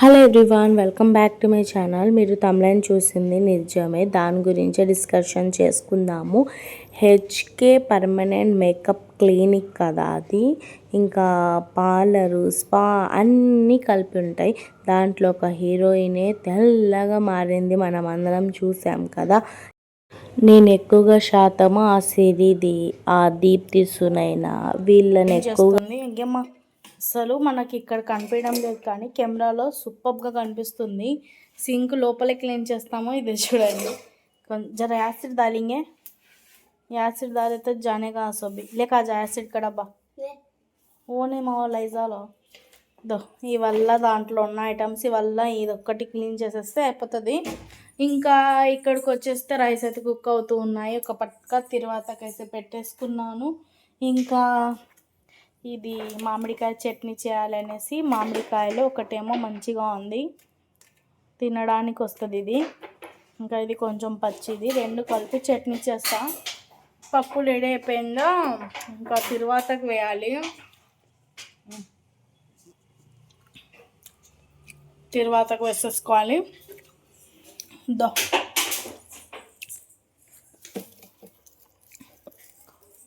Hello everyone, welcome back to my channel. మీరు తమిళని చూసింది నిజమే, దాని గురించి డిస్కషన్ చేసుకుందాము. హెచ్కే పర్మనెంట్ మేకప్ క్లినిక్ కదా అది. ఇంకా పార్లరు, స్పా అన్నీ కలిపి ఉంటాయి. దాంట్లో ఒక హీరోయినే తెల్లగా మారింది, మనం అందరం చూసాం కదా. నేను ఎక్కువగా శాతము ఆ సిరిది, ఆ దీప్తి సునైనా వీళ్ళని ఎక్కువగా అసలు మనకి ఇక్కడ కనిపించడం లేదు, కానీ కెమెరాలో సూపర్గా కనిపిస్తుంది. సింక్ లోపలే క్లీన్ చేస్తామో ఇది చూడండి. జర యాసిడ్ डालेंगे, యాసిడ్ डाले तो जानेगा सब लेका जा యాసిడ్ का डब्बा ఓనే మా లైజాలో దో. ఇవల్ల దాంట్లో ఉన్న ఐటమ్స్ ఇవల్ల ఇదొక్కటి క్లీన్ చేసేస్తే అయిపోతుంది. ఇంకా ఇక్కడికి వచ్చేస్తే రైస్ అయితే కుక్ అవుతూ ఉన్నాయి. ఒక పక్క తిరువాతకైతే పెట్టేసుకున్నాను. ఇంకా ఇది మామిడికాయ చట్నీ చేయాలనేసి, మామిడికాయలు ఒకటేమో మంచిగా ఉంది, తినడానికి వస్తుంది ఇది. ఇంకా ఇది కొంచెం పచ్చిది, రెండు కలిపి చట్నీ చేస్తా. పప్పు రెడీ అయిపోయిందా, ఇంకా తిరువాతకు వేయాలి. తిరువాతకు వేసేసుకోవాలి. దో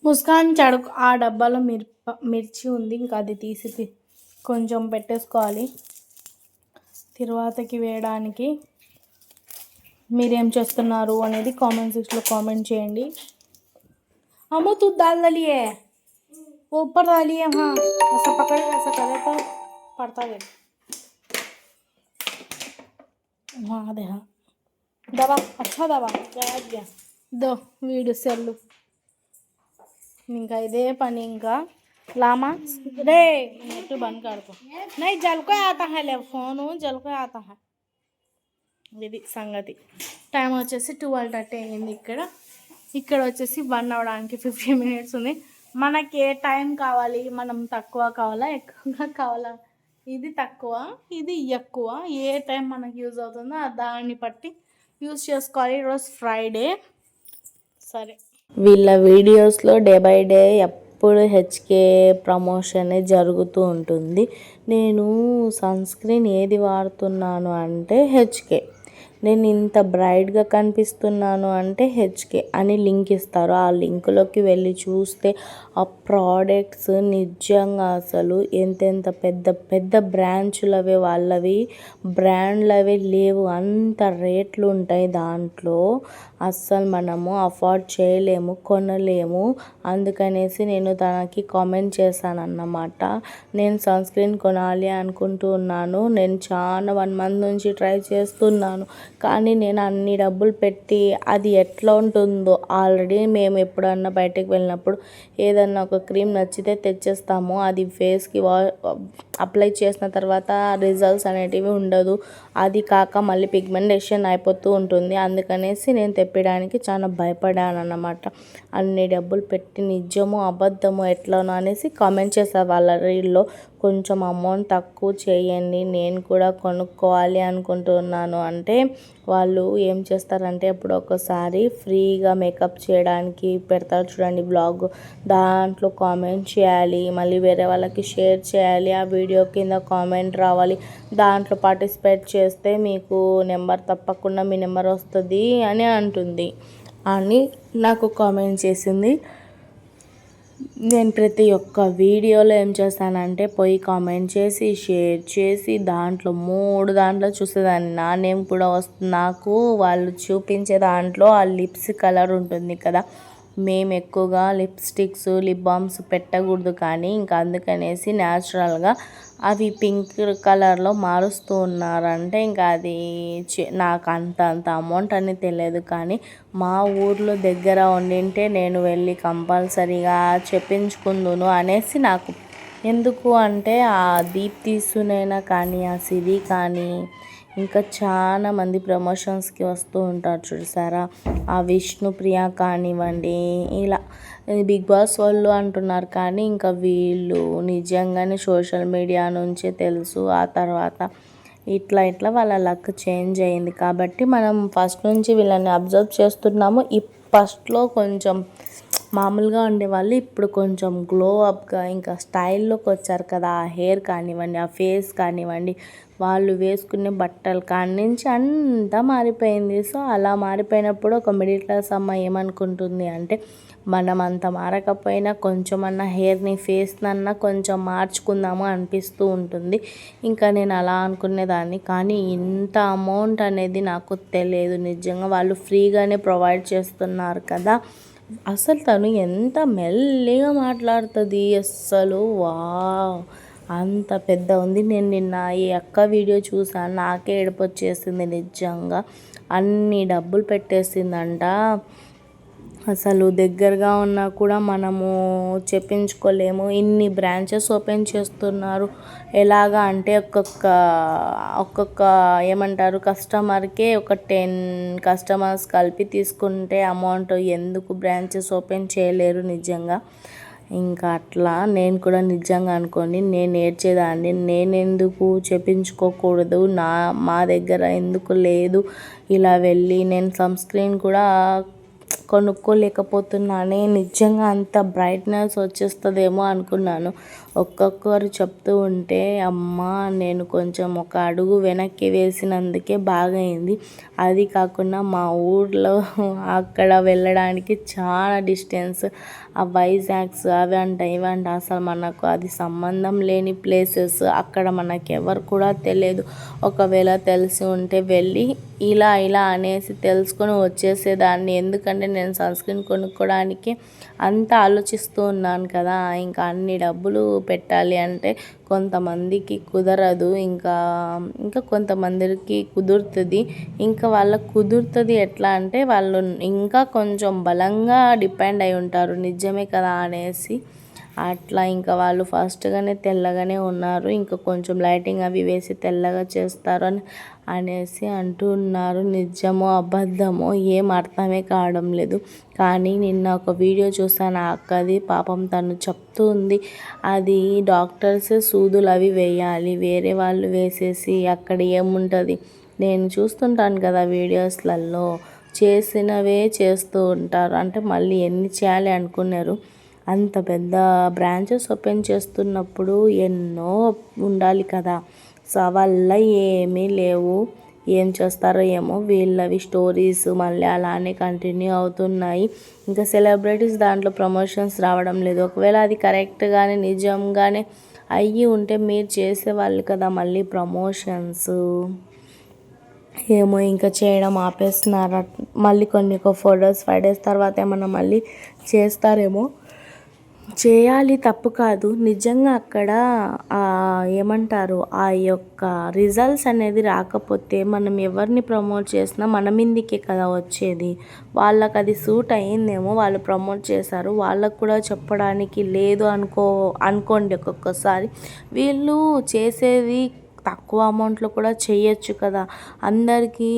ముస్కాన్ చడుకు ఆ డబ్బాలో మిర్చి ఉంది, ఇంకా అది తీసి కొంచెం పెట్టేసుకోవాలి తిరువాతకి వేయడానికి. మీరేం చేస్తున్నారు అనేది కామెంట్ సెక్షన్లో కామెంట్ చేయండి. అమ్మో तू दाल डाली है, ऊपर डाली है, हाँ ऐसा पकड़ ऐसा करे तो पड़ता है। हाँ दे, हाँ दबा, अच्छा दबा गया दो వీడు సెల్లు. ఇంకా ఇదే పని. ఇంకా लामा रे नेट बंद कर दो, नहीं जल को आता है ले फोन जल को आता है. ఇది సంగతి. టైం వచ్చేసి 12:30 అయింది. ఇక్కడ వచ్చేసి 1 అవ్వడానికి 15 minutes ఉంది. మనకి ఏ టైం కావాలి, మనం తక్కువ కావాలా ఎక్కువగా కావాలా, ఇది తక్కువ ఇది ఎక్కువ, ఏ టైం మనకి యూజ్ అవుతుందో దాన్ని బట్టి యూజ్ చేసుకోవాలి. ఈరోజు ఫ్రైడే. సరే, వీళ్ళ వీడియోస్లో డే బై డే ఎప్పుడు హెచ్కే ప్రమోషన్ జరుగుతూ ఉంటుంది. నేను సన్ స్క్రీన్ ఏది వాడుతున్నాను అంటే హెచ్కే. నేను ఇంత బ్రైట్గా కనిపిస్తున్నాను అంటే హెచ్కే అని లింక్ ఇస్తారు. ఆ లింక్లోకి వెళ్ళి చూస్తే ఆ ప్రోడక్ట్స్ నిజంగా అసలు ఎంతెంత పెద్ద పెద్ద బ్రాంచులవే, వాళ్ళవి బ్రాండ్లవే లేవు, అంత రేట్లు ఉంటాయి దాంట్లో. అస్సలు మనము అఫోర్డ్ చేయలేము, కొనలేము. అందుకనేసి నేను తనకి కామెంట్ చేశాను అన్నమాట. నేను సన్ స్క్రీన్ కొనాలి అనుకుంటూ ఉన్నాను. నేను చాలా 1 month నుంచి ట్రై చేస్తున్నాను, కానీ నేను అన్ని డబ్బులు పెట్టి అది ఎట్లా ఉంటుందో. ఆల్రెడీ మేము ఎప్పుడన్నా బయటకు వెళ్ళినప్పుడు ఏదన్నా ఒక క్రీమ్ నచ్చితే తెచ్చేస్తాము. అది ఫేస్కి అప్లై చేసిన తర్వాత రిజల్ట్స్ అనేటివి ఉండదు. అది కాక మళ్ళీ పిగ్మెంటేషన్ అయిపోతూ ఉంటుంది. అందుకనేసి నేను తెప్పడానికి చాలా భయపడాను అన్నమాట. అన్ని డబ్బులు పెట్టి నిజమో అబద్ధమో ఎట్లానో అనేసి కామెంట్ చేశారు వాళ్ళ రీల్లో. కొంచెం అమౌంట్ తక్కువ చేయండి, నేను కూడా కొనుక్కోవాలి అనుకుంటున్నాను అంటే వాళ్ళు ఏం చేస్తారంటే ఎప్పుడు ఒకసారి ఫ్రీగా మేకప్ చేయడానికి పెడతారు చూడండి బ్లాగ్. దాంట్లో కామెంట్ చేయాలి, మళ్ళీ వేరే వాళ్ళకి షేర్ చేయాలి, ఆ వీడియో కింద కామెంట్ రావాలి. దాంట్లో పార్టిసిపేట్ చేస్తే మీకు నెంబర్ తప్పకుండా మీ నెంబర్ వస్తుంది అని అంటుంది అని నాకు కామెంట్ చేసింది. నేను ప్రతి ఒక్క వీడియోలో ఏం చేస్తానంటే పోయి కామెంట్ చేసి షేర్ చేసి దాంట్లో 3 దాంట్లో చూసేదాన్ని. నా నేమ్ కూడా వస్తుంది. నాకు వాళ్ళు చూపించే దాంట్లో ఆ లిప్స్ కలర్ ఉంటుంది కదా, మేము ఎక్కువగా లిప్స్టిక్స్ లిప్ బామ్స్ పెట్టకూడదు, కానీ ఇంకా అందుకనేసి న్యాచురల్గా అవి పింక్ కలర్లో మారుస్తూ ఉన్నారంటే ఇంకా అది నాకు అంత అమౌంట్ అని తెలియదు, కానీ మా ఊర్లో దగ్గర ఉండింటే నేను వెళ్ళి కంపల్సరీగా చెప్పించుకుందును అనేసి నాకు. ఎందుకు అంటే ఆ దీప్తి సునైనా కానీ, ఆ సిరి కానీ, ఇంకా చాలా మంది ప్రమోషన్స్కి వస్తూ ఉంటారు చూసారా, ఆ విష్ణుప్రియ కానివ్వండి, ఇలా బిగ్ బాస్ వాళ్ళు అంటున్నారు, కానీ ఇంకా వీళ్ళు నిజంగానే సోషల్ మీడియా నుంచే తెలుసు. ఆ తర్వాత ఇట్లా వాళ్ళ లక్ చేంజ్ అయింది. కాబట్టి మనం ఫస్ట్ నుంచి వీళ్ళని అబ్జర్వ్ చేస్తున్నాము. ఫస్ట్లో కొంచెం మామూలుగా ఉండేవాళ్ళు ఇప్పుడు కొంచెం గ్లో అప్గా ఇంకా స్టైల్లోకి వచ్చారు కదా. ఆ హెయిర్ కానివ్వండి, ఆ ఫేస్ కానివ్వండి, వాళ్ళు వేసుకునే బట్టలు కాడి నుంచి అంతా మారిపోయింది. సో అలా మారిపోయినప్పుడు ఒక మిడిల్ క్లాస్ అమ్మాయి ఏమనుకుంటుంది అంటే, మనం అంత మారకపోయినా కొంచెమన్నా హెయిర్ని ఫేస్నన్నా కొంచెం మార్చుకుందాము అనిపిస్తూ ఉంటుంది. ఇంకా నేను అలా అనుకునేదాన్ని. కానీ ఇంత అమౌంట్ అనేది నాకు తెలియదు. నిజంగా వాళ్ళు ఫ్రీగానే ప్రొవైడ్ చేస్తున్నారు కదా. అసలు తను ఎంత మెల్లిగా మాట్లాడుతుంది అస్సలు. వావ్, అంత పెద్ద ఉంది. నేను నిన్న ఈ అక్క వీడియో చూసాను, నాకే ఏడుపు వచ్చేసింది నిజంగా. అన్ని డబ్బులు పెట్టేసిందంట. అసలు దగ్గరగా ఉన్నా కూడా మనము చెప్పించుకోలేము. ఇన్ని బ్రాంచెస్ ఓపెన్ చేస్తున్నారు. ఎలాగా అంటే ఒక్కొక్క ఏమంటారు కస్టమర్కే ఒక 10 కస్టమర్స్ కలిపి తీసుకుంటే అమౌంట్ ఎందుకు బ్రాంచెస్ ఓపెన్ చేయలేరు నిజంగా. ఇంకా అట్లా నేను కూడా నిజంగా అనుకోండి నేను ఏడ్చేదాన్ని. నేను ఎందుకు చెప్పించుకోకూడదు, మా దగ్గర ఎందుకు లేదు ఇలా వెళ్ళి. నేను సన్ స్క్రీన్ కూడా కొనుక్కోలేకపోతున్నానే. నిజంగా అంత బ్రైట్నెస్ వచ్చేస్తుందేమో అనుకున్నాను. ఒక్కొక్కరు చెప్తూ ఉంటే అమ్మ నేను కొంచెం ఒక అడుగు వెనక్కి వేసినందుకే బాగైంది. అది కాకుండా మా ఊర్లో అక్కడ వెళ్ళడానికి చాలా డిస్టెన్స్. ఆ వైజాగ్స్ అవంట ఇవంట అసలు మనకు అది సంబంధం లేని ప్లేసెస్. అక్కడ మనకు ఎవరు కూడా తెలియదు. ఒకవేళ తెలిసి ఉంటే వెళ్ళి ఇలా అనేసి తెలుసుకొని వచ్చేసేదాన్ని. ఎందుకంటే నేను సన్ స్క్రీన్ కొనుక్కోవడానికి అంత ఆలోచిస్తూ ఉన్నాను కదా. ఇంకా అన్ని డబ్బులు పెట్టాలి అంటే కొంతమందికి కుదరదు, ఇంకా కొంతమందికి కుదురుతుంది. ఇంకా వాళ్ళకు కుదురుతుంది ఎట్లా అంటే వాళ్ళు ఇంకా కొంచెం బలంగా డిపెండ్ అయి ఉంటారు నిజమే కదా అనేసి. అట్లా ఇంకా వాళ్ళు ఫస్ట్గానే తెల్లగానే ఉన్నారు, ఇంకా కొంచెం లైటింగ్ అవి వేసి తెల్లగా చేస్తారు అనేసి అంటున్నారు. నిజమో అబద్ధమో ఏం అర్థమే కావడం లేదు. కానీ నిన్న ఒక వీడియో చూసాను ఆ అక్కది. పాపం తను చెప్తూ ఉంది అది డాక్టర్స్ సూదులు అవి వేయాలి, వేరే వాళ్ళు వేసేసి అక్కడ ఏముంటుంది. నేను చూస్తుంటాను కదా వీడియోస్లలో, చేసినవే చేస్తూ ఉంటారు. అంటే మళ్ళీ ఎన్ని చేయాలి అనుకున్నారు. అంత పెద్ద బ్రాంచెస్ ఓపెన్ చేస్తున్నప్పుడు ఎన్నో ఉండాలి కదా. సో వల్ల ఏమీ లేవు. ఏం చేస్తారో ఏమో వీళ్ళవి స్టోరీస్ మళ్ళీ అలానే కంటిన్యూ అవుతున్నాయి. ఇంకా సెలబ్రిటీస్ దాంట్లో ప్రమోషన్స్ రావడం లేదు. ఒకవేళ అది కరెక్ట్గానే నిజంగానే అయ్యి ఉంటే మీరు చేసేవాళ్ళు కదా మళ్ళీ ప్రమోషన్స్. ఏమో ఇంకా చేయడం ఆపేస్తున్నారు. మళ్ళీ ఒక 4 days 5 days తర్వాత ఏమన్నా మళ్ళీ చేస్తారేమో. చేయాలి, తప్పు కాదు. నిజంగా అక్కడ ఏమంటారు ఆ యొక్క రిజల్ట్స్ అనేది రాకపోతే మనం ఎవరిని ప్రమోట్ చేసినా మన మీదకే కదా వచ్చేది. వాళ్ళకి అది సూట్ అయ్యిందేమో, వాళ్ళు ప్రమోట్ చేశారు, వాళ్ళకు కూడా చెప్పడానికి లేదు అనుకోండి. ఒక్కొక్కసారి వీళ్ళు చేసేది తక్కువ అమౌంట్లో కూడా చేయొచ్చు కదా. అందరికీ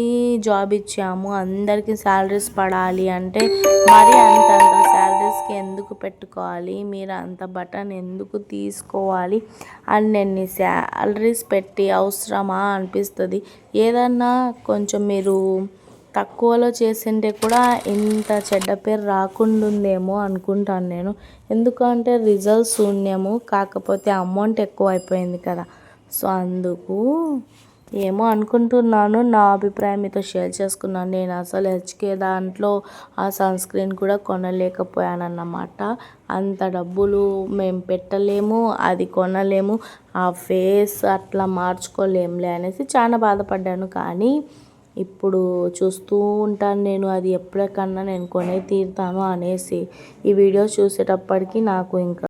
జాబ్ ఇచ్చాము, అందరికీ శాలరీస్ పడాలి అంటే మరి అంత శాలరీస్కి ఎందుకు పెట్టుకోవాలి, మీరు అంత బటన్ ఎందుకు తీసుకోవాలి, అన్ని శాలరీస్ పెట్టి అవసరమా అనిపిస్తుంది. ఏదన్నా కొంచెం మీరు తక్కువలో చేసింటే కూడా ఇంత చెడ్డ పేరు రాకుండుందేమో అనుకుంటాను నేను. ఎందుకంటే రిజల్ట్స్ శూన్యము, కాకపోతే అమౌంట్ ఎక్కువ అయిపోయింది కదా. సో అందుకు ఏమో అనుకుంటున్నాను. నా అభిప్రాయం మీతో షేర్ చేసుకున్నాను. నేను అసలు హెచ్కే దాంట్లో ఆ సన్ స్క్రీన్ కూడా కొనలేకపోయాను అన్నమాట. అంత డబ్బులు మేము పెట్టలేము, అది కొనలేము, ఆ ఫేస్ అట్లా మార్చుకోలేములే అనేసి చాలా బాధపడ్డాను. కానీ ఇప్పుడు చూస్తూ ఉంటాను నేను, అది ఎప్పటికన్నా నేను కొనే తీరుతాను అనేసి. ఈ వీడియో చూసేటప్పటికి నాకు ఇంకా